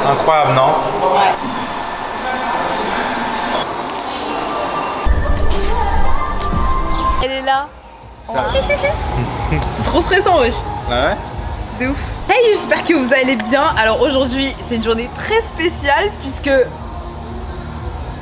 Incroyable, non? Ouais. Elle est là. Si. C'est trop stressant, wesh. Ah ouais? De ouf. Hey, j'espère que vous allez bien. Alors aujourd'hui, c'est une journée très spéciale puisque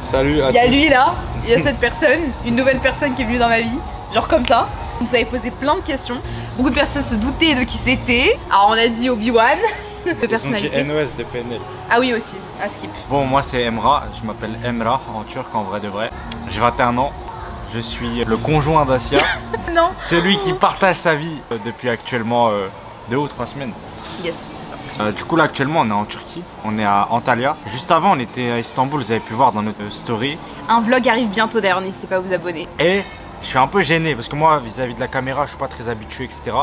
Salut à tous. il y a lui là, il y a cette personne, une nouvelle personne qui est venue dans ma vie, genre comme ça. Vous nous avez posé plein de questions. Beaucoup de personnes se doutaient de qui c'était. Alors on a dit Obi-Wan. De personnalité. Ils ont dit NOS de PNL. Ah oui aussi, à skip. Bon, moi c'est Emra, je m'appelle Emra en turc en vrai de vrai. J'ai 21 ans, je suis le conjoint d'Asia. Non. C'est lui qui partage sa vie depuis actuellement 2 ou 3 semaines. Yes, c'est ça. Du coup là actuellement on est en Turquie, on est à Antalya. Juste avant on était à Istanbul, vous avez pu voir dans notre story. Un vlog arrive bientôt d'ailleurs, n'hésitez pas à vous abonner. Et je suis un peu gêné parce que moi vis-à-vis de la caméra je suis pas très habitué etc.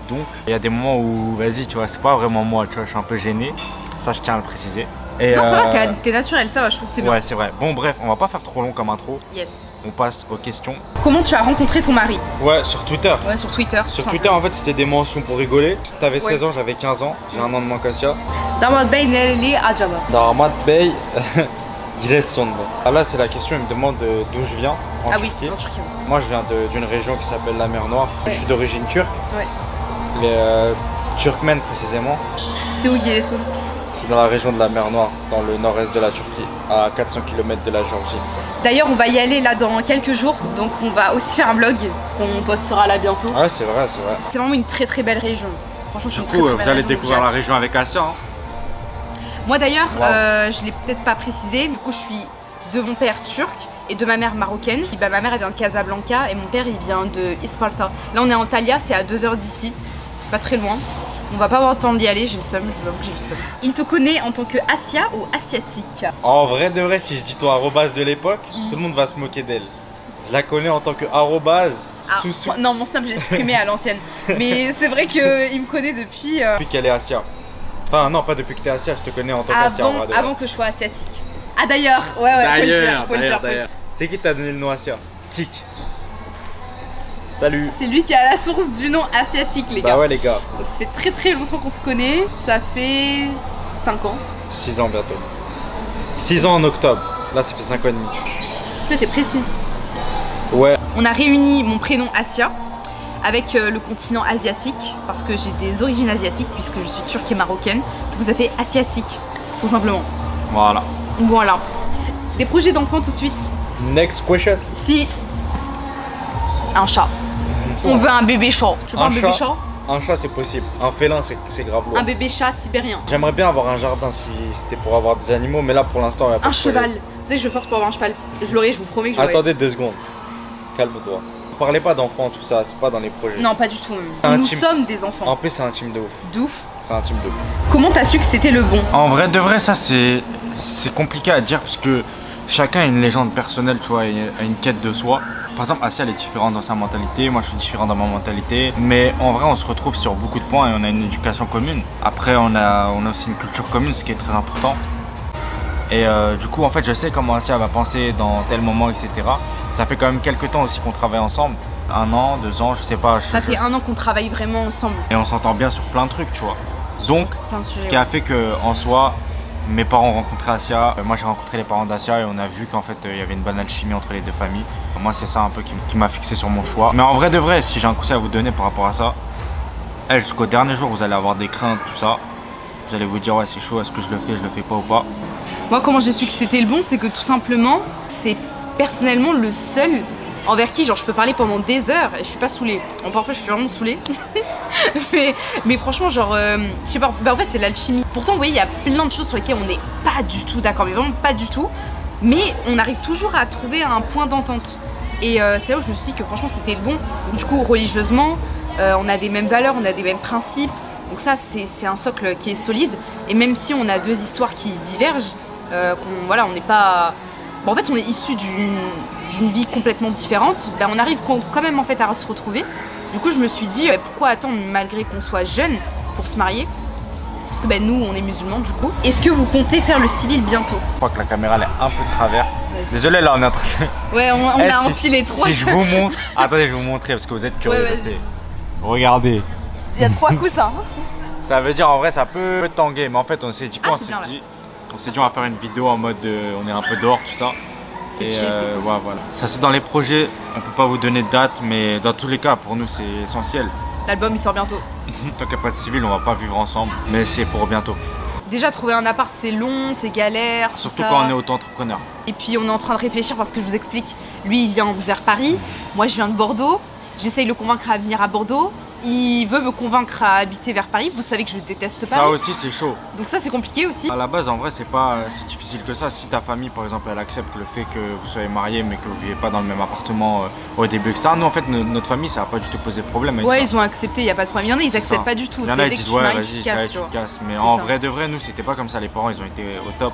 Donc il y a des moments où vas-y tu vois c'est pas vraiment moi, tu vois je suis un peu gêné. Ça je tiens à le préciser. Et Non ça va, t'es naturel, ça va, je trouve que t'es bien. Ouais c'est vrai. Bon bref, on va pas faire trop long comme intro. Yes. On passe aux questions. Comment tu as rencontré ton mari? Ouais, sur Twitter. Ouais, sur Twitter. Sur Twitter, en fait, c'était des mentions pour rigoler. T'avais 16 ans, j'avais 15 ans. J'ai un an de moins qu'Asia. Damad Bey Nelly Ajaba. Darmat Bey, Giresun. Ah, là, c'est la question, il me demande d'où je viens en Ah Turquie. oui, en Turquie. Moi, je viens d'une région qui s'appelle la mer Noire. Ouais. Je suis d'origine turque. Ouais. Les Turkmènes, précisément. C'est où Giresun? C'est dans la région de la mer Noire, dans le nord-est de la Turquie, à 400 km de la Géorgie. D'ailleurs, on va y aller là dans quelques jours, donc on va aussi faire un vlog qu'on postera là bientôt. Ouais, c'est vrai, c'est vrai. C'est vraiment une très très belle région. Franchement, c'est Du une coup très vous belle allez région, découvrir j'ai la hâte. région avec Asia. Hein. Moi d'ailleurs, Wow. je l'ai peut-être pas précisé, du coup je suis de mon père turc et de ma mère marocaine. Et bah, ma mère elle vient de Casablanca et mon père il vient de Isparta. Là on est à Antalya, c'est à 2 heures d'ici, c'est pas très loin. On va pas avoir le temps d'y aller, j'ai le seum, je vous avoue que j'ai le seum. Il te connaît en tant que Asia ou asiatique? En vrai de vrai, si je dis ton arrobase de l'époque, tout le monde va se moquer d'elle. Je la connais en tant que arrobase Ah, sous non, mon snap j'ai supprimé à l'ancienne. Mais c'est vrai qu'il me connaît depuis, depuis qu'elle est Asia. Enfin non, pas depuis que t'es Asia, je te connais en tant qu'Asia. avant que je sois asiatique. Ah d'ailleurs, ouais, faut le dire, faut le dire. C'est qui t'a donné le nom Asia? Tic. Salut. C'est lui qui est à la source du nom asiatique, les gars. Bah ouais les gars, Donc ça fait très très longtemps qu'on se connaît. Ça fait 5 ans. 6 ans bientôt. 6 ans en octobre, là ça fait 5 ans et demi. Là t'es précis. Ouais. On a réuni mon prénom Asia avec le continent asiatique parce que j'ai des origines asiatiques puisque je suis turque et marocaine. Du coup ça fait asiatique, tout simplement. Voilà. Voilà. Des projets d'enfants tout de suite? Next question. Si. Un chat. On veut un bébé chat. Tu veux pas un bébé chat? Un chat c'est possible, un félin c'est grave lourd. Un bébé chat sibérien. J'aimerais bien avoir un jardin si c'était pour avoir des animaux, mais là pour l'instant il y a pas Un de projet. cheval. Vous savez que je force pour avoir un cheval. Je l'aurai, je vous promets que je l'aurai. Attendez 2 secondes, calme-toi. Ne parlez pas d'enfants, tout ça, c'est pas dans les projets. Non, pas du tout. C'est Nous intime. sommes des enfants. En plus c'est intime de ouf. D'ouf. C'est intime de ouf. Comment t'as su que c'était le bon? En vrai de vrai ça c'est compliqué à dire parce que chacun a une légende personnelle, tu vois, et a une quête de soi. Par exemple, Asia elle est différente dans sa mentalité, moi je suis différent dans ma mentalité. Mais en vrai on se retrouve sur beaucoup de points et on a une éducation commune. Après on a aussi une culture commune, ce qui est très important. Et du coup en fait je sais comment Asia va penser dans tel moment, etc. Ça fait quand même quelques temps aussi qu'on travaille ensemble. 1 an, 2 ans, je sais pas. Ça fait 1 an qu'on travaille vraiment ensemble. Et on s'entend bien sur plein de trucs, tu vois. Donc, Plein de sujets, ce qui a fait que en soi, mes parents ont rencontré Asia, moi j'ai rencontré les parents d'Asia et on a vu qu'en fait il y avait une bonne alchimie entre les deux familles. Moi c'est ça un peu qui m'a fixé sur mon choix. Mais en vrai de vrai, si j'ai un conseil à vous donner par rapport à ça, jusqu'au dernier jour vous allez avoir des craintes, tout ça. Vous allez vous dire ouais c'est chaud, est-ce que je le fais pas ou pas. Moi comment j'ai su que c'était le bon, c'est que tout simplement, c'est personnellement le seul envers qui genre je peux parler pendant des heures et je suis pas saoulée. Bon, parfois je suis vraiment saoulée. mais franchement genre je sais pas, bah, en fait c'est l'alchimie. Pourtant vous voyez il y a plein de choses sur lesquelles on n'est pas du tout d'accord, mais vraiment pas du tout. Mais on arrive toujours à trouver un point d'entente. Et c'est là où je me suis dit que franchement c'était le bon. Donc, du coup religieusement, on a des mêmes valeurs, on a des mêmes principes. Donc ça c'est un socle qui est solide. Et même si on a 2 histoires qui divergent, voilà on n'est pas... Bon, en fait on est issus d'une vie complètement différente, ben, on arrive quand même en fait à se retrouver. Du coup je me suis dit pourquoi attendre malgré qu'on soit jeune pour se marier, parce que ben, nous on est musulmans du coup. Est-ce que vous comptez faire le civil bientôt? Je crois que la caméra elle est un peu de travers. Désolé là on est en train de... Ouais on a empilé trop. Si je vous montre... Attendez je vais vous montrer parce que vous êtes curieux. Ouais, vas-y. Regardez. Il y a 3 coussins. Ça veut dire en vrai ça peut tanguer, mais en fait on s'est dit quoi? Ah, c'est bien, On s'est dit on va faire une vidéo en mode on est un peu dehors tout ça. C'est chill, c'est cool. Ouais, voilà. Ça c'est dans les projets, on peut pas vous donner de date, mais dans tous les cas pour nous c'est essentiel. L'album il sort bientôt. Tant qu'il n'y a pas de civil, on va pas vivre ensemble, mais c'est pour bientôt. Déjà trouver un appart c'est long, c'est galère. Surtout ça. quand on est auto-entrepreneur. Et puis on est en train de réfléchir parce que je vous explique, lui il vient vers Paris, moi je viens de Bordeaux, j'essaye de le convaincre à venir à Bordeaux, il veut me convaincre à habiter vers Paris, vous savez que je déteste Paris. Ça aussi c'est chaud. Donc ça c'est compliqué aussi. À la base en vrai c'est pas si difficile que ça. Si ta famille par exemple elle accepte le fait que vous soyez mariés mais que vous vivez pas dans le même appartement au début etc. Nous en fait notre famille ça a pas du tout posé de problème avec ouais ça. Ils ont accepté, il y a pas de problème. Il y en a ils acceptent pas du tout. Il y en a dès ils que disent tu ouais maries, vas-y tu ça casses, tu te casses. Mais c'est en ça. vrai de vrai nous c'était pas comme ça, les parents ils ont été au top.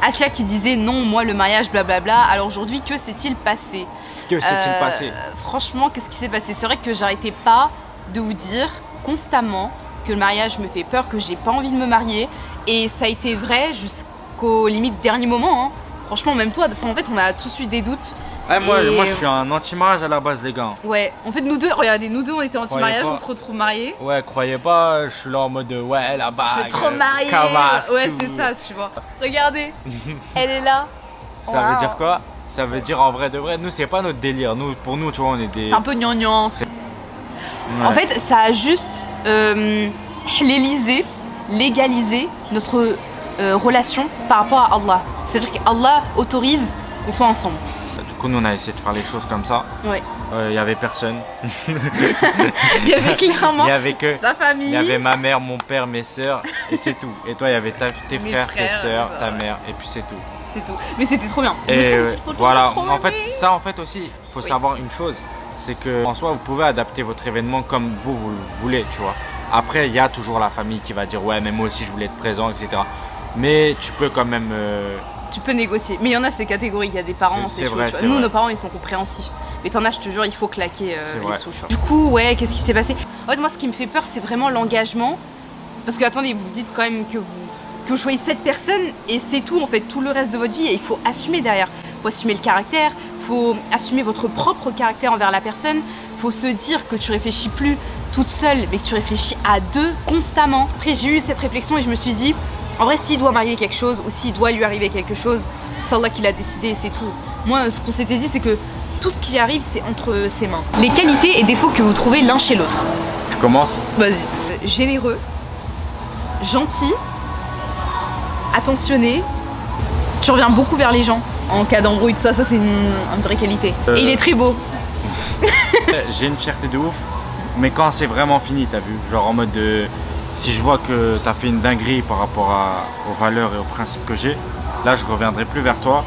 Asia qui disait non moi le mariage blablabla, alors aujourd'hui que s'est-il passé? Que s'est-il passé? Franchement qu'est-ce qui s'est passé? C'est vrai que j'arrêtais pas de vous dire constamment que le mariage me fait peur, que j'ai pas envie de me marier, et ça a été vrai jusqu'au limite dernier moment hein. Franchement même toi, en fait on a tous eu des doutes. Ouais, moi je suis un anti-mariage à la base les gars. Ouais, en fait nous deux, regardez, nous deux on était anti-mariage, on se retrouve mariés. Ouais, croyez pas, je suis là en mode ouais la bague. Je suis trop mariée. Cavasse, ouais tout. c'est ça tu vois. Regardez, elle est là. Ça Wow. veut dire quoi? Ça veut dire en vrai de vrai, nous c'est pas notre délire. Nous, pour nous tu vois on est des... C'est un peu gnangnan. Ouais. En fait ça a juste légalisé notre relation par rapport à Allah. C'est-à-dire qu'Allah autorise qu'on soit ensemble. Du coup nous on a essayé de faire les choses comme ça. Ouais. Il y avait personne. Il y avait clairement Il y avait que... sa famille. Il y avait ma mère, mon père, mes sœurs et c'est tout. Et toi il y avait tes Mes frères, tes frères, sœurs, ça, ta ouais. mère et puis c'est tout. C'est tout. Mais c'était trop bien. Et voilà, trop en fait aimé. ça en fait aussi, il faut Oui. savoir une chose, c'est que en soi vous pouvez adapter votre événement comme vous le voulez, tu vois. Après il y a toujours la famille qui va dire ouais mais moi aussi je voulais être présent, etc. Mais tu peux quand même... Tu peux négocier. Mais il y en a ces catégories, il y a des parents, C'est c'est chaud. vrai, tu vois. c'est Nous, vrai. nos parents, ils sont compréhensifs. Mais t'en as, je te jure, il faut claquer C'est les vrai. sous. Tu vois. Du coup, ouais, qu'est-ce qui s'est passé? En fait, moi, ce qui me fait peur, c'est vraiment l'engagement. Parce que, attendez, vous dites quand même que vous choisissez cette personne et c'est tout, en fait, tout le reste de votre vie. Et il faut assumer derrière. Il faut assumer le caractère, il faut assumer votre propre caractère envers la personne. Il faut se dire que tu réfléchis plus toute seule, mais que tu réfléchis à deux constamment. Après, j'ai eu cette réflexion et je me suis dit, en vrai, s'il doit marier quelque chose ou s'il doit lui arriver quelque chose, c'est Allah qui l'a décidé et c'est tout. Moi, ce qu'on s'était dit, c'est que tout ce qui arrive, c'est entre ses mains. Les qualités et défauts que vous trouvez l'un chez l'autre. Tu commences? Vas-y. Généreux, gentil, attentionné. Tu reviens beaucoup vers les gens en cas d'embrouille, tout ça, c'est une vraie qualité. Et il est très beau. J'ai une fierté de ouf, mais quand c'est vraiment fini, t'as vu, genre en mode de... Si je vois que t'as fait une dinguerie par rapport aux valeurs et aux principes que j'ai, là je reviendrai plus vers toi,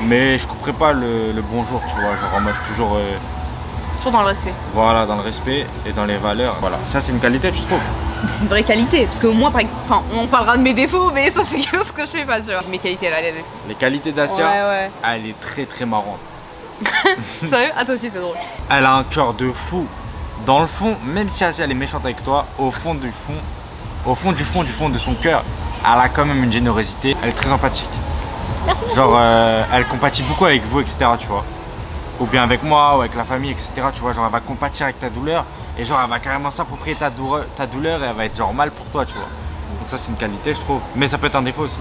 mais je couperai pas le bonjour, tu vois, genre en mode toujours... Toujours dans le respect. Voilà, dans le respect et dans les valeurs, voilà. Ça c'est une qualité, tu trouves? C'est une vraie qualité, parce que moi, enfin, on parlera de mes défauts, mais ça c'est quelque chose que je fais pas, tu vois. Mes qualités, là, Les qualités d'Asia, ouais. elle est très très marrante. Sérieux? Ah, toi aussi, t'es drôle. Elle a un cœur de fou. Dans le fond, même si Asia elle est méchante avec toi, au fond du fond de son cœur, elle a quand même une générosité. Elle est très empathique. Merci beaucoup. Genre, elle compatit beaucoup avec vous, etc. Tu vois. Ou bien avec moi, ou avec la famille, etc. Tu vois, genre elle va compatir avec ta douleur. Et genre elle va carrément s'approprier ta douleur et elle va être genre mal pour toi, tu vois. Donc ça c'est une qualité, je trouve. Mais ça peut être un défaut aussi.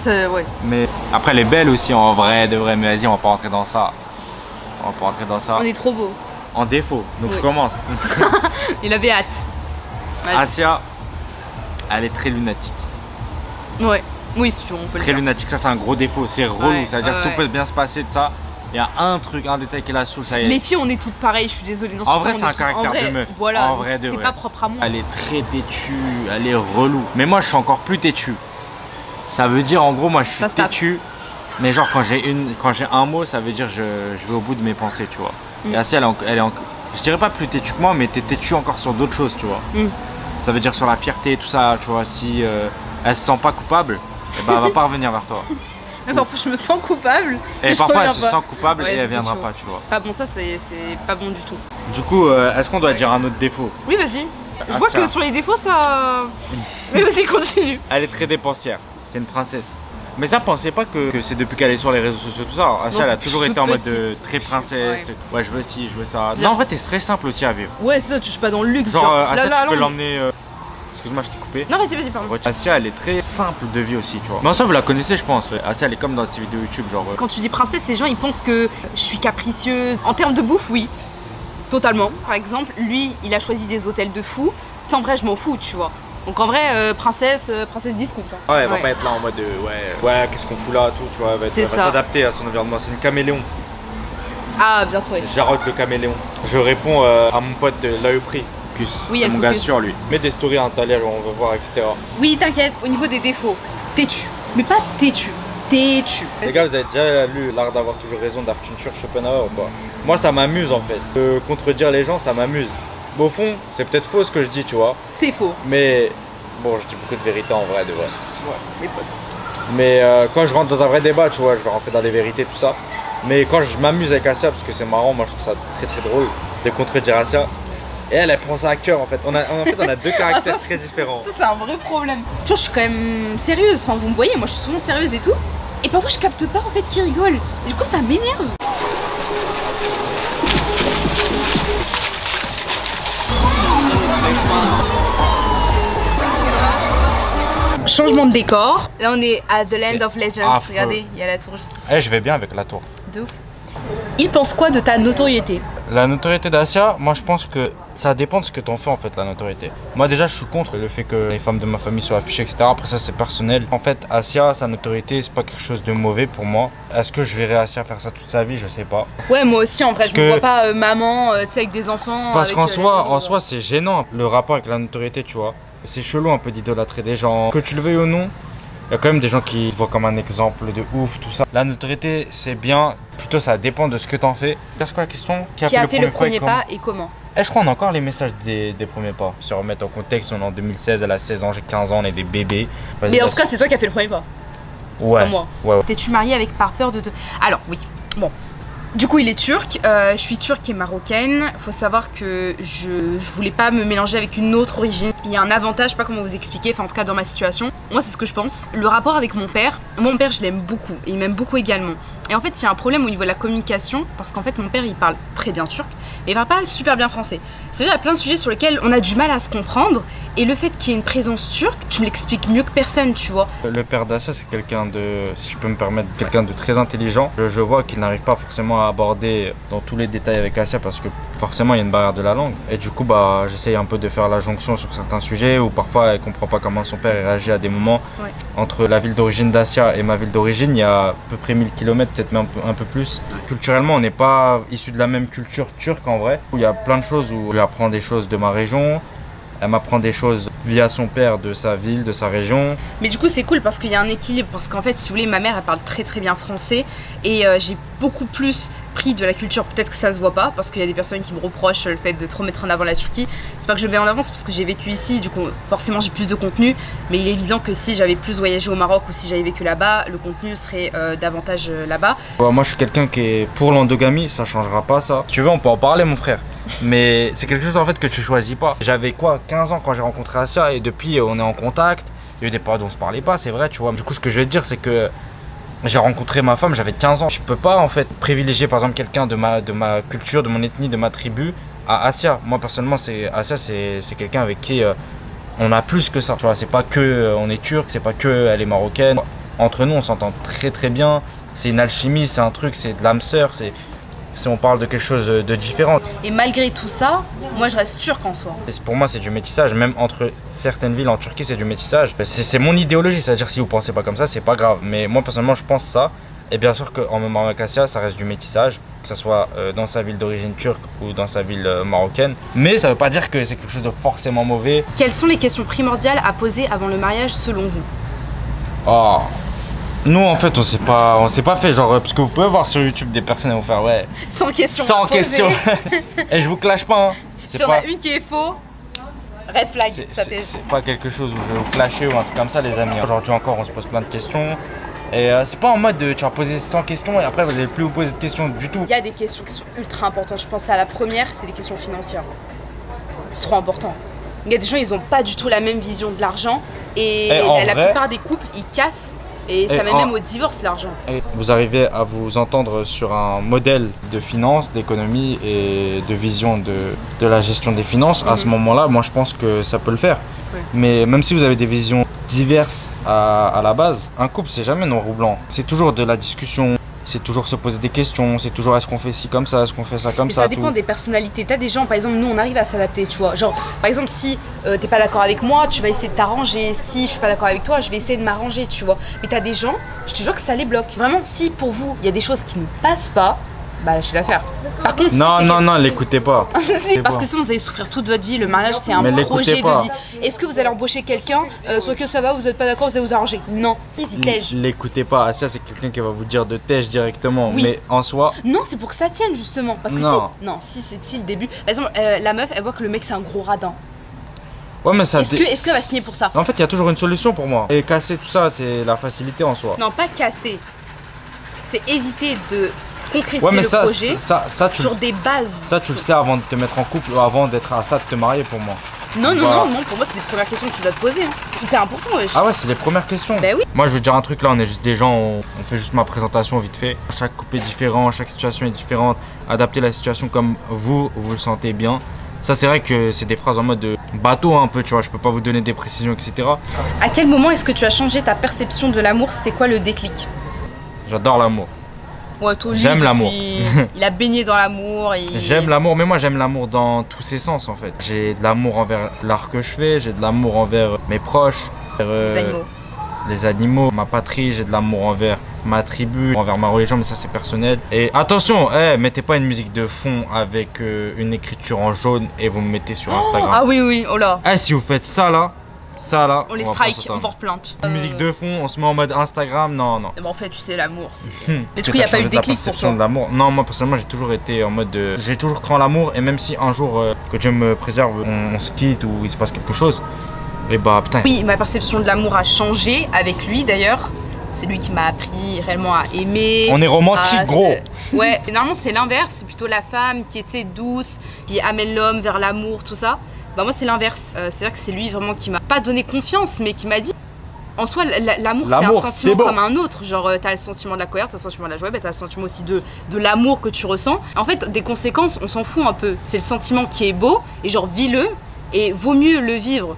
Ouais. Mais après elle est belle aussi en vrai, de vrai. Mais vas-y, on va pas rentrer dans ça. On va pas rentrer dans ça. On est trop beau. En défaut. Donc Oui. je commence. Il avait hâte. Vas-y. Asia, elle est très lunatique. Ouais. Oui, si on peut le Très dire. lunatique, ça c'est un gros défaut. C'est relou. Ouais, Ça veut dire que ouais. tout peut bien se passer de ça. Il y a un truc, un détail qui est là sous, ça y est. Les filles, on est toutes pareilles, je suis désolée. Non, En ça, vrai, on c'est est un toutes- caractère en vrai, de meuf. Voilà, En vrai, de c'est vrai. pas propre à moi. Elle est très têtue, elle est relou. Mais moi, je suis encore plus têtu. Ça veut dire, en gros, moi, je suis Ça se tape. têtu. Mais genre, quand j'ai un mot, ça veut dire je vais au bout de mes pensées, tu vois. Mm. Et Asia, elle est je dirais pas plus têtu que moi, mais t'es têtu encore sur d'autres choses, tu vois. Mm. Ça veut dire sur la fierté, tout ça, tu vois. Si elle se sent pas coupable, eh ben, elle va pas revenir vers toi. Mais parfois, je me sens coupable. Et je parfois, elle reviens se pas. sent coupable Ouais, et elle c'est viendra chaud. pas, tu vois. Pas bon, ça, c'est pas bon du tout. Du coup, est-ce qu'on doit dire un autre défaut? Oui, vas-y. Je Ah, vois ça. que sur les défauts, ça. Mais vas-y, continue. Elle est très dépensière. C'est une princesse. Mais ça, pensez pas que c'est depuis qu'elle est sur les réseaux sociaux, tout ça. Asia, elle a toujours été en mode très princesse. Ouais, je veux ci, je veux ça. Non, en vrai, t'es très simple aussi à vivre. Ouais, c'est ça, tu suis pas dans le luxe. Genre, Asia, tu peux l'emmener. Excuse-moi, je t'ai coupé. Non, vas-y, pardon. Asia, elle est très simple de vie aussi, tu vois. Mais en soi, vous la connaissez, je pense. Ouais. Asia, elle est comme dans ses vidéos YouTube, genre. Quand tu dis princesse, ces gens, ils pensent que je suis capricieuse. En termes de bouffe, oui. Totalement. Par exemple, lui, il a choisi des hôtels de fou. Ça, en vrai, je m'en fous, tu vois. Donc en vrai, princesse discount. Ouais, elle va pas être là en mode ouais, qu'est-ce qu'on fout là, tout, tu vois. Elle va s'adapter à son environnement. C'est une caméléon. Ah, bien trouvé. Jarod le caméléon. Je réponds à mon pote l'AEPRI. Oui, c'est mon gars sûr, lui. Mets des stories à un taler, on va voir, etc. Oui, t'inquiète. Au niveau des défauts, têtu. Mais pas têtu. Têtu. Les gars, vous avez déjà lu L'art d'avoir toujours raison d'Arthur Schopenhauer ou pas? Moi, ça m'amuse en fait. De contredire les gens, ça m'amuse. Mais au fond, c'est peut-être faux ce que je dis, tu vois. C'est faux. Mais bon, je dis beaucoup de vérité en vrai, de vrai. Ouais, mais quand je rentre dans un vrai débat, tu vois, je vais rentrer dans les vérités, tout ça. Mais quand je m'amuse avec Asia, parce que c'est marrant, moi je trouve ça très drôle de contredire Asia. Et elle prend ça à cœur en fait. On a deux caractères très différents. Ça, c'est un vrai problème. Tu vois, je suis quand même sérieuse. Enfin, vous me voyez, moi je suis souvent sérieuse et tout. Et parfois, je capte pas en fait qui rigole. Et du coup, ça m'énerve. Changement de décor. Là, on est à The Land of Legends. Affreux. Regardez, il y a la tour juste ici. Eh, je vais bien avec la tour. De ouf. Il pense quoi de ta notoriété? La notoriété d'Asia, moi je pense que ça dépend de ce que t'en fais en fait, la notoriété. Moi déjà je suis contre le fait que les femmes de ma famille soient affichées, etc. Après ça c'est personnel. En fait Asia, sa notoriété c'est pas quelque chose de mauvais pour moi. Est-ce que je verrai Asia faire ça toute sa vie? Je sais pas. Ouais, moi aussi en vrai, je me vois pas maman, tu sais, avec des enfants. Parce qu'en soi c'est gênant le rapport avec la notoriété, tu vois. C'est chelou un peu d'idolâtrer des gens. Que tu le veuilles ou non, il y a quand même des gens qui te voient comme un exemple de ouf, tout ça. La notoriété, c'est bien, plutôt ça dépend de ce que t'en fais. C'est quoi la question? Qui a fait le premier pas et comment? Eh, je crois qu'on a encore les messages des premiers pas. Se remettre en contexte, on est en 2016, elle a 16 ans, j'ai 15 ans, on est des bébés. Mais en tout cas, c'est toi qui as fait le premier pas. Ouais. C'est pas moi. Ouais. T'es-tu mariée avec par peur de te... Alors, oui. Bon. Du coup, il est turc, je suis turque et marocaine. Faut savoir que je voulais pas me mélanger avec une autre origine. Il y a un avantage, je sais pas comment vous expliquer, enfin en tout cas dans ma situation. Moi, c'est ce que je pense. Le rapport avec mon père, je l'aime beaucoup et il m'aime beaucoup également. Et en fait, il y a un problème au niveau de la communication parce qu'en fait, mon père, il parle très bien turc mais il parle pas super bien français. C'est-à-dire, il y a plein de sujets sur lesquels on a du mal à se comprendre et le fait qu'il y ait une présence turque, tu me l'expliques mieux que personne, tu vois. Le père d'Asia, c'est quelqu'un de, si je peux me permettre, quelqu'un de très intelligent. Je vois qu'il n'arrive pas forcément à aborder dans tous les détails avec Asia parce que forcément, il y a une barrière de la langue. Et du coup, bah, j'essaye un peu de faire la jonction sur certains sujets où parfois, elle comprend pas comment son père réagit à des moments. Ouais. Entre la ville d'origine d'Asia et ma ville d'origine, il y a à peu près 1000 km, peut-être même un peu plus. Ouais. Culturellement, on n'est pas issus de la même culture turque en vrai. Il y a plein de choses où je apprends des choses de ma région. Elle m'apprend des choses via son père de sa ville, de sa région. Mais du coup c'est cool parce qu'il y a un équilibre. Parce qu'en fait si vous voulez ma mère elle parle très bien français. Et j'ai beaucoup plus pris de la culture. Peut-être que ça se voit pas parce qu'il y a des personnes qui me reprochent le fait de trop mettre en avant la Turquie. C'est pas que je mets en avant, c'est parce que j'ai vécu ici. Du coup forcément j'ai plus de contenu. Mais il est évident que si j'avais plus voyagé au Maroc ou si j'avais vécu là-bas, le contenu serait davantage là-bas. Moi je suis quelqu'un qui est pour l'endogamie. Ça changera pas ça. Si tu veux on peut en parler mon frère. Mais c'est quelque chose en fait que tu choisis pas. J'avais quoi 15 ans quand j'ai rencontré Asia et depuis on est en contact. Il y a eu des périodes où on se parlait pas, c'est vrai, tu vois. Du coup ce que je vais te dire c'est que j'ai rencontré ma femme, j'avais 15 ans. Je peux pas en fait privilégier par exemple quelqu'un de ma culture, de mon ethnie, de ma tribu à Asia. Moi personnellement Asia c'est quelqu'un avec qui on a plus que ça. Tu vois, c'est pas que on est turc, c'est pas que elle est marocaine. Entre nous on s'entend très bien. C'est une alchimie, c'est un truc, c'est de l'âme sœur, si on parle de quelque chose de différent. Et malgré tout ça, moi je reste turque en soi. Pour moi c'est du métissage, même entre certaines villes en Turquie c'est du métissage. C'est mon idéologie, c'est-à-dire si vous pensez pas comme ça c'est pas grave. Mais moi personnellement je pense ça. Et bien sûr qu'en me mariant avec Asia ça reste du métissage, que ce soit dans sa ville d'origine turque ou dans sa ville marocaine. Mais ça veut pas dire que c'est quelque chose de forcément mauvais. Quelles sont les questions primordiales à poser avant le mariage selon vous? Oh. Nous en fait on s'est pas fait genre parce que vous pouvez voir sur YouTube des personnes qui vont faire ouais 100 questions. 100 questions. Et je vous clash pas. Hein. Si on a une qui est faux, red flag. C'est pas quelque chose où je vais vous clasher ou un truc comme ça les amis. Aujourd'hui encore on se pose plein de questions. Et c'est pas en mode de tu vas poser 100 questions et après vous allez plus vous poser de questions du tout. Il y a des questions qui sont ultra importantes. Je pense à la première, c'est les questions financières. C'est trop important. Il y a des gens ils ont pas du tout la même vision de l'argent et la plupart des couples ils cassent Et ça mène même au divorce, l'argent. Vous arrivez à vous entendre sur un modèle de finance, d'économie et de vision de la gestion des finances. À ce moment-là, moi je pense que ça peut le faire. Ouais. Mais même si vous avez des visions diverses à la base, un couple c'est jamais noir ou blanc. C'est toujours de la discussion. C'est toujours se poser des questions, c'est toujours est-ce qu'on fait ci comme ça, est-ce qu'on fait ça comme mais ça. Ça dépend des personnalités. T'as des gens, par exemple, nous on arrive à s'adapter, tu vois. Genre, par exemple, si t'es pas d'accord avec moi, tu vas essayer de t'arranger. Si je suis pas d'accord avec toi, je vais essayer de m'arranger, tu vois. Mais t'as des gens, je te jure que ça les bloque. Vraiment, si pour vous, il y a des choses qui ne passent pas, bah lâchez l'affaire. Par contre, non, l'écoutez pas. Parce que sinon vous allez souffrir toute votre vie. Le mariage c'est un projet de vie. Est-ce que vous allez embaucher quelqu'un sur que ça va, vous n'êtes pas d'accord, vous allez vous arranger? Non, si tège. L'écoutez pas. Ça c'est quelqu'un qui va vous dire de tège directement. Oui. Mais en soi. Non, c'est pour que ça tienne justement. Parce que si c'est le début. Par exemple, la meuf elle voit que le mec c'est un gros radin. Ouais, mais ça. Est-ce qu'elle va signer pour ça? En fait, il y a toujours une solution pour moi. Et casser tout ça, c'est la facilité en soi. Non, pas casser. C'est éviter de concrétiser le projet sur des bases. Ça, tu le sais avant de te mettre en couple ou avant d'être à ça de te marier pour moi. Non, pour moi, c'est les premières questions que tu dois te poser. Hein. C'est hyper important, wesh. Ah ouais, c'est les premières questions. Bah oui. Moi, je veux dire un truc là, on est juste des gens, on fait juste ma présentation vite fait. Chaque couple est différent, chaque situation est différente. Adapter la situation comme vous le sentez bien. Ça, c'est vrai que c'est des phrases en mode bateau un peu, tu vois, je peux pas vous donner des précisions, etc. À quel moment est-ce que tu as changé ta perception de l'amour? C'était quoi le déclic? J'adore l'amour. Ouais, j'aime l'amour. Il a baigné dans l'amour. J'aime l'amour, mais moi j'aime l'amour dans tous ses sens en fait. J'ai de l'amour envers l'art que je fais, j'ai de l'amour envers mes proches, les animaux, ma patrie, j'ai de l'amour envers ma tribu, envers ma religion, mais ça c'est personnel. Et attention, mettez pas une musique de fond avec une écriture en jaune et vous me mettez sur Instagram. Ah oui, oh là. Si vous faites ça là, on les strike, on porte plainte. Une musique de fond, on se met en mode Instagram, non. Mais en fait, tu sais, l'amour, c'est. Du coup, il n'y a pas eu de déclic pour toi. De l'amour. Non, moi personnellement, j'ai toujours été en mode. J'ai toujours cru en l'amour, et même si un jour, que Dieu me préserve, on se quitte ou il se passe quelque chose, et bah putain. Oui, ma perception de l'amour a changé avec lui d'ailleurs. C'est lui qui m'a appris réellement à aimer. On est romantique, gros. Ouais, finalement, c'est l'inverse. C'est plutôt la femme qui est douce, qui amène l'homme vers l'amour, tout ça. Bah moi c'est l'inverse, c'est-à-dire que c'est lui vraiment qui m'a pas donné confiance mais qui m'a dit en soi l'amour c'est un sentiment comme un autre, genre t'as le sentiment de la colère, t'as le sentiment de la joie, t'as le sentiment aussi de l'amour que tu ressens. En fait des conséquences on s'en fout un peu, c'est le sentiment qui est beau et genre vis-le et vaut mieux le vivre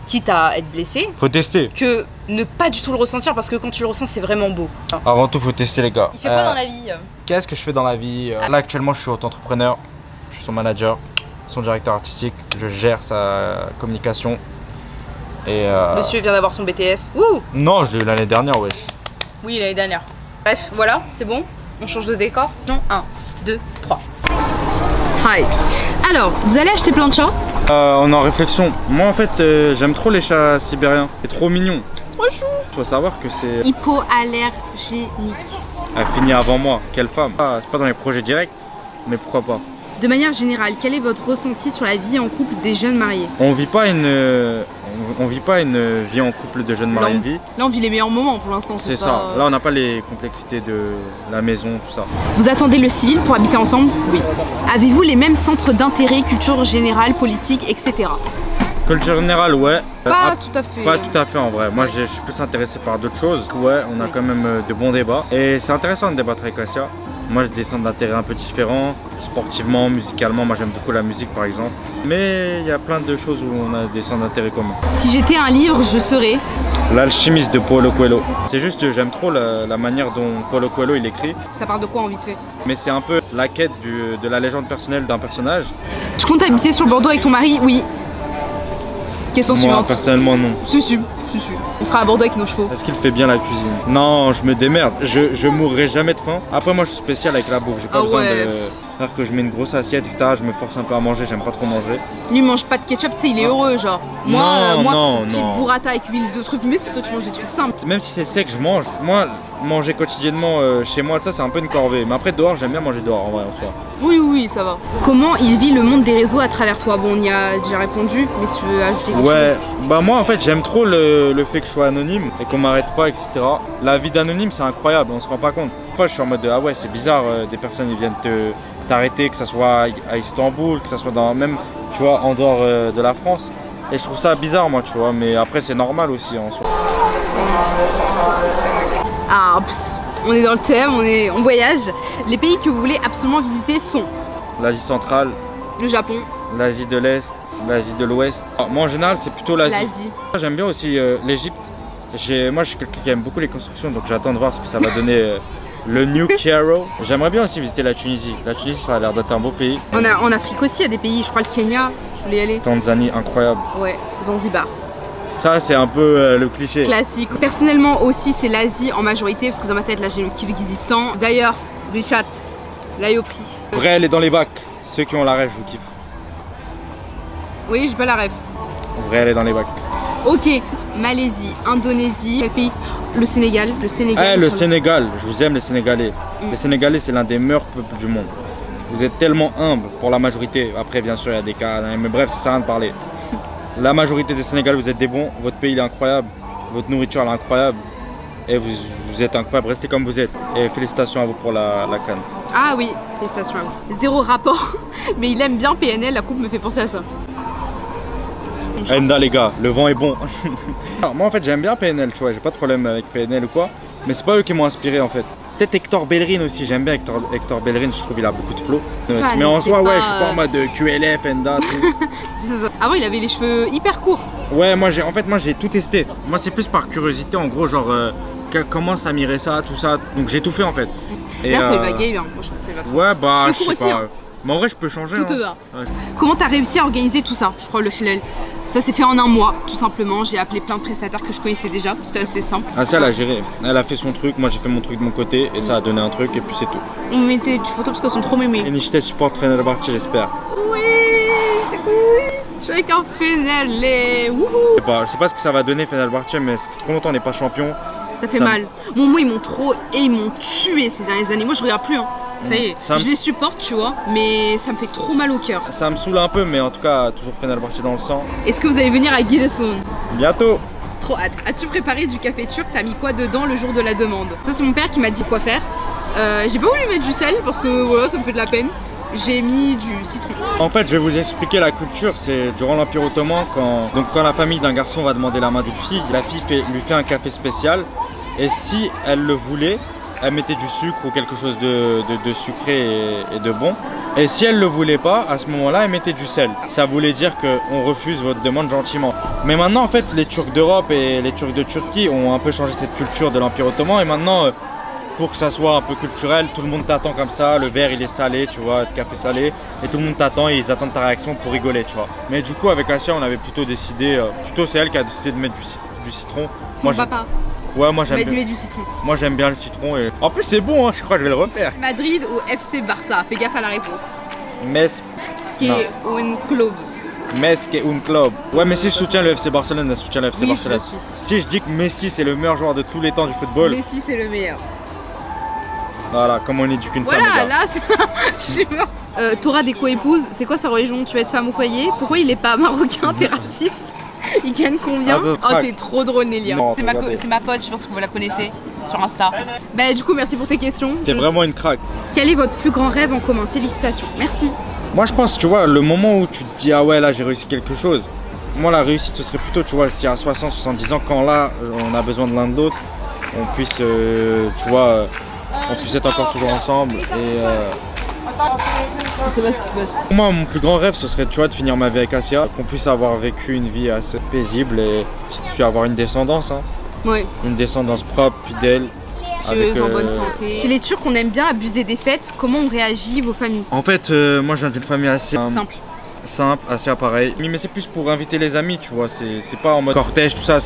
quitte à être blessé, faut tester, que ne pas du tout le ressentir parce que quand tu le ressens c'est vraiment beau. Avant tout faut tester les gars. Il fait quoi dans la vie? Qu'est-ce que je fais dans la vie? Là actuellement je suis auto-entrepreneur, je suis son manager, son directeur artistique, je gère sa communication. Et Monsieur vient d'avoir son BTS. Ouh. Non, je l'ai eu l'année dernière, wesh. Oui, l'année dernière. Bref, voilà, c'est bon. On change de décor. Non, 1, 2, 3. Hi. Alors, vous allez acheter plein de chats? On est en réflexion. Moi, en fait, j'aime trop les chats sibériens. C'est trop mignon. Trop chou. Faut savoir que c'est hypoallergénique. Elle finit avant moi. Quelle femme. C'est pas dans les projets directs, mais pourquoi pas. De manière générale, quel est votre ressenti sur la vie en couple des jeunes mariés? On vit pas une vie en couple de jeunes mariés. Là, on vit les meilleurs moments pour l'instant. C'est ça. Là, on n'a pas les complexités de la maison, tout ça. Vous attendez le civil pour habiter ensemble? Oui. Avez-vous les mêmes centres d'intérêt, culture générale, politique, etc.? Culture générale, ouais. Pas tout à fait. Pas tout à fait en vrai. Moi, je suis plus intéressé par d'autres choses. Ouais, on a quand même de bons débats. Et c'est intéressant de débattre avec Assia. Moi, j'ai des centres d'intérêt un peu différents. Sportivement, musicalement, moi j'aime beaucoup la musique par exemple. Mais il y a plein de choses où on a des centres d'intérêt communs. Si j'étais un livre, je serais L'Alchimiste de Paulo Coelho. C'est juste, j'aime trop la manière dont Paulo Coelho il écrit. Ça parle de quoi en vite fait? Mais c'est un peu la quête de la légende personnelle d'un personnage. Tu comptes habiter sur Bordeaux avec ton mari? Oui. Question suivante. Moi personnellement non. Si. On sera à Bordeaux avec nos chevaux. Est-ce qu'il fait bien la cuisine? Non, je me démerde. Je mourrai jamais de faim. Après moi je suis spécial avec la bouffe. J'ai pas besoin de faire que je mets une grosse assiette, etc. Je me force un peu à manger, j'aime pas trop manger. Lui il mange pas de ketchup, tu sais, il est heureux genre. Moi, petite burrata avec huile de truffe, mais c'est toi tu manges des trucs simples. Même si c'est sec, je mange. Moi, manger quotidiennement chez moi, ça c'est un peu une corvée. Mais après dehors, j'aime bien manger dehors en vrai en soi. Oui, ça va. Comment il vit le monde des réseaux à travers toi? Bon, on y a déjà répondu, mais si tu veux ajouter quelque chose. Bah moi en fait j'aime trop le fait que je sois anonyme et qu'on m'arrête pas, etc. La vie d'anonyme c'est incroyable, on se rend pas compte. Parfois je suis en mode ah ouais c'est bizarre, des personnes ils viennent t'arrêter, que ça soit à Istanbul, que ça soit même tu vois en dehors de la France. Et je trouve ça bizarre moi tu vois, mais après c'est normal aussi en soi. Ah, on est dans le thème, on voyage. Les pays que vous voulez absolument visiter sont L'Asie centrale, le Japon, l'Asie de l'Est, l'Asie de l'Ouest. Moi en général c'est plutôt l'Asie. J'aime bien aussi l'Égypte. Moi je suis quelqu'un qui aime beaucoup les constructions, donc j'attends de voir ce que ça va donner le New Cairo. J'aimerais bien aussi visiter la Tunisie. La Tunisie ça a l'air d'être un beau pays. En Afrique aussi il y a des pays, je crois le Kenya, je voulais y aller. Tanzanie, incroyable. Ouais, Zanzibar. Ça c'est un peu le cliché. Classique. Personnellement aussi c'est l'Asie en majorité, parce que dans ma tête là j'ai le Kirghizistan. D'ailleurs, Richat, l'ail au prix. Vrai, elle est dans les bacs. Ceux qui ont la rêve, je vous kiffe. Oui, j'ai pas la rêve. Vrai, elle est dans les bacs. Ok, Malaisie, Indonésie, quel pays? Le Sénégal. Le Sénégal. Eh, le Sénégal, je vous aime les Sénégalais. Les Sénégalais, c'est l'un des meilleurs peuples du monde. Vous êtes tellement humbles pour la majorité. Après, bien sûr, il y a des cas, mais bref, ça sert à rien de parler. La majorité des Sénégalais, vous êtes des bons. Votre pays, il est incroyable. Votre nourriture, elle est incroyable. Et vous êtes incroyable. Restez comme vous êtes. Et félicitations à vous pour la CAN. Ah oui, félicitations à vous. Zéro rapport, mais il aime bien PNL, la coupe me fait penser à ça. Enda les gars, le vent est bon. Moi en fait j'aime bien PNL, tu vois, j'ai pas de problème avec PNL ou quoi. Mais c'est pas eux qui m'ont inspiré en fait. Peut-être Hector Bellerin aussi, j'aime bien Hector Bellerin, je trouve il a beaucoup de flow. Mais en soi ouais, je suis pas en mode QLF, Enda, c'est ça. Avant il avait les cheveux hyper courts. Ouais, moi j'ai tout testé. Moi c'est plus par curiosité en gros, genre comment ça m'irait ça, tout ça. Donc j'ai tout fait en fait. Et là c'est le gay, hein. Moi je crois que c'est le ouais bah je sais aussi, pas. hein. Mais en vrai je peux changer. Tout hein. Ouais. Comment t'as réussi à organiser tout ça? Je crois le halal. Ça s'est fait en un mois, tout simplement. J'ai appelé plein de prestataires que je connaissais déjà. C'était assez simple. Ah ça elle a géré. Elle a fait son truc, moi j'ai fait mon truc de mon côté et ça a donné un truc et puis c'est tout. On mettait des petites photos parce qu'elles sont trop mémées. Et Nishte supporte Fenerbahçe j'espère. Oui, oui. Je suis avec un Fenerlé. Wouhou. Je sais pas ce que ça va donner Fenerbahçe mais ça fait trop longtemps on n'est pas champion. Ça fait mal. Bon, moi ils m'ont ils m'ont tué ces dernières années. Moi je regarde plus hein. Ça y est, je les supporte tu vois, mais ça me fait trop mal au cœur. Ça me saoule un peu mais en tout cas toujours Fenerbahçe dans le sang. Est-ce que vous allez venir à Giresun? Bientôt. Trop hâte. As-tu préparé du café turc? T'as mis quoi dedans le jour de la demande? Ça c'est mon père qui m'a dit quoi faire. J'ai pas voulu mettre du sel parce que voilà ça me fait de la peine. J'ai mis du citron. En fait, je vais vous expliquer la culture. C'est durant l'Empire Ottoman, quand la famille d'un garçon va demander la main d'une fille, la fille lui fait un café spécial. Et si elle le voulait, elle mettait du sucre ou quelque chose de sucré et de bon. Et si elle le voulait pas, à ce moment-là, elle mettait du sel. Ça voulait dire qu'on refuse votre demande gentiment. Mais maintenant, en fait, les Turcs d'Europe et les Turcs de Turquie ont un peu changé cette culture de l'Empire Ottoman. Et maintenant, pour que ça soit un peu culturel, tout le monde t'attend comme ça. Le verre, il est salé, tu vois, le café salé. Et tout le monde t'attend et ils attendent ta réaction pour rigoler, tu vois. Mais du coup, avec Asia, on avait plutôt décidé, c'est elle qui a décidé de mettre du citron. Son papa. Ouais, moi j'aime bien. Du citron. Moi j'aime bien le citron et en plus c'est bon, hein, je crois que je vais le refaire. Madrid ou FC Barça? Fais gaffe à la réponse. Mesque ou un club. Mesque un club. Ouais, mais si je soutiens le FC Barcelone, je soutiens le FC Barcelone. Je le suis. Si je dis que Messi c'est le meilleur joueur de tous les temps du football. Messi c'est le meilleur. Voilà, comme on éduque une femme. Voilà, là c'est. Je suis mort. T'auras des co-épouses, c'est quoi sa religion? Tu vas être femme au foyer? Pourquoi il est pas marocain? T'es raciste? Il gagne combien? Oh t'es trop drôle Nélia. C'est ma pote, je pense que vous la connaissez sur Insta. Bah du coup merci pour tes questions. T'es vraiment une craque. Quel est votre plus grand rêve en commun? Félicitations. Merci. Moi je pense, tu vois, le moment où tu te dis ah ouais là j'ai réussi quelque chose. Moi la réussite ce serait plutôt, tu vois, si à 60, 70 ans quand là on a besoin de l'un de l'autre, on puisse, tu vois, on puisse être encore toujours ensemble et c'est pas ce qui se passe. Moi, mon plus grand rêve, ce serait, tu vois, de finir ma vie avec Asia, qu'on puisse avoir vécu une vie assez paisible et puis avoir une descendance. Hein. Ouais. Une descendance propre, fidèle. Avec, en bonne santé. Chez les Turcs, on aime bien abuser des fêtes. Comment on réagit, vos familles? En fait, moi, je viens d'une famille assez simple, assez appareil. Mais c'est plus pour inviter les amis, tu vois. C'est pas en mode cortège, tout ça.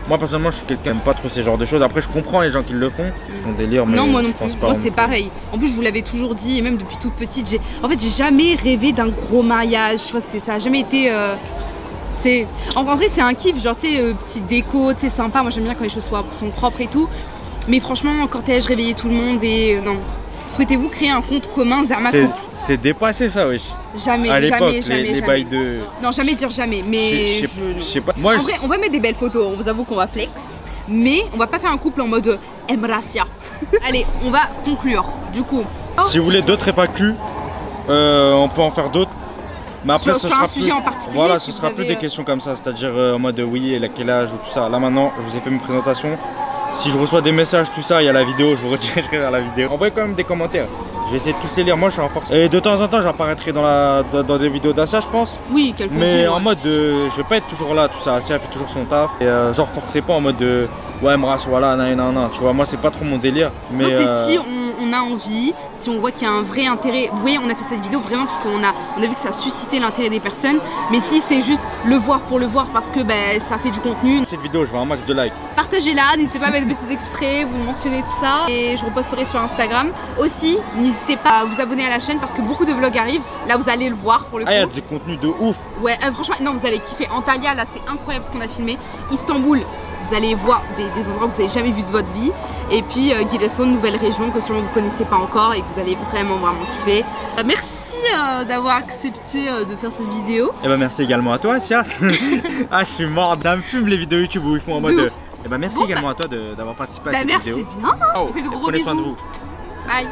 Moi, personnellement, je suis quelqu'un qui n'aime pas trop ces genres de choses. Après, je comprends les gens qui le font. Mon délire, mais non, moi non plus. Moi, c'est pareil. En plus, je vous l'avais toujours dit, et même depuis toute petite, en fait, j'ai jamais rêvé d'un gros mariage. Tu vois, ça a jamais été. En vrai, c'est un kiff, genre, tu sais, petite déco, tu sais, sympa. Moi, j'aime bien quand les choses sont propres et tout. Mais franchement, cortège, réveiller tout le monde et non. Souhaitez-vous créer un compte commun Zerma Couple? C'est dépassé ça, wesh. Jamais, les bails de... Non, jamais dire jamais, mais je sais pas. Moi, en vrai, on va mettre des belles photos, on vous avoue qu'on va flex, mais on va pas faire un couple en mode Emracia. Allez, on va conclure, du coup. Si vous voulez d'autres FAQ, on peut en faire d'autres. Mais après, sur un sujet en particulier. Voilà, si ce sera vous plus avez, des questions comme ça, c'est-à-dire en mode oui, et quel âge ou tout ça. Là maintenant, je vous ai fait une présentation. Si je reçois des messages, tout ça, il y a la vidéo, je vous redirigerai vers la vidéo. Envoyez quand même des commentaires. Je vais essayer de tous les lire. Moi, je suis en force. Et de temps en temps, j'apparaîtrai dans des vidéos d'Assia, je pense. Oui, quelques Mais en mode de. Je vais pas être toujours là, tout ça. Assia fait toujours son taf. Et genre, forcez pas en mode de. Ouais, Mras, voilà, nan. Tu vois, moi, c'est pas trop mon délire. Mais. Non, c'est si on a envie, si on voit qu'il y a un vrai intérêt. Vous voyez, on a fait cette vidéo vraiment parce qu'on a vu que ça a suscité l'intérêt des personnes. Mais si c'est juste le voir pour le voir parce que ça fait du contenu. Cette vidéo, je veux un max de likes. Partagez-la, n'hésitez pas à mettre des petits extraits, vous mentionnez tout ça. Et je reposterai sur Instagram. Aussi, n'hésitez pas à vous abonner à la chaîne parce que beaucoup de vlogs arrivent. Là, vous allez le voir pour le coup. Ah, il y a des contenus de ouf. Ouais, franchement, non, vous allez kiffer. Antalya, là, c'est incroyable ce qu'on a filmé. Istanbul, vous allez voir des endroits que vous n'avez jamais vu de votre vie. Et puis Giresun, nouvelle région que sûrement vous ne connaissez pas encore et que vous allez vraiment kiffer. Merci d'avoir accepté de faire cette vidéo. Et bah merci également à toi, Assia. Ah, je suis mort. Ça me fume les vidéos YouTube où ils font en mode. Et bah merci également à toi d'avoir participé à cette vidéo. Merci bien. Oh, On fait de gros prenez soin de bisous. vous. Bye.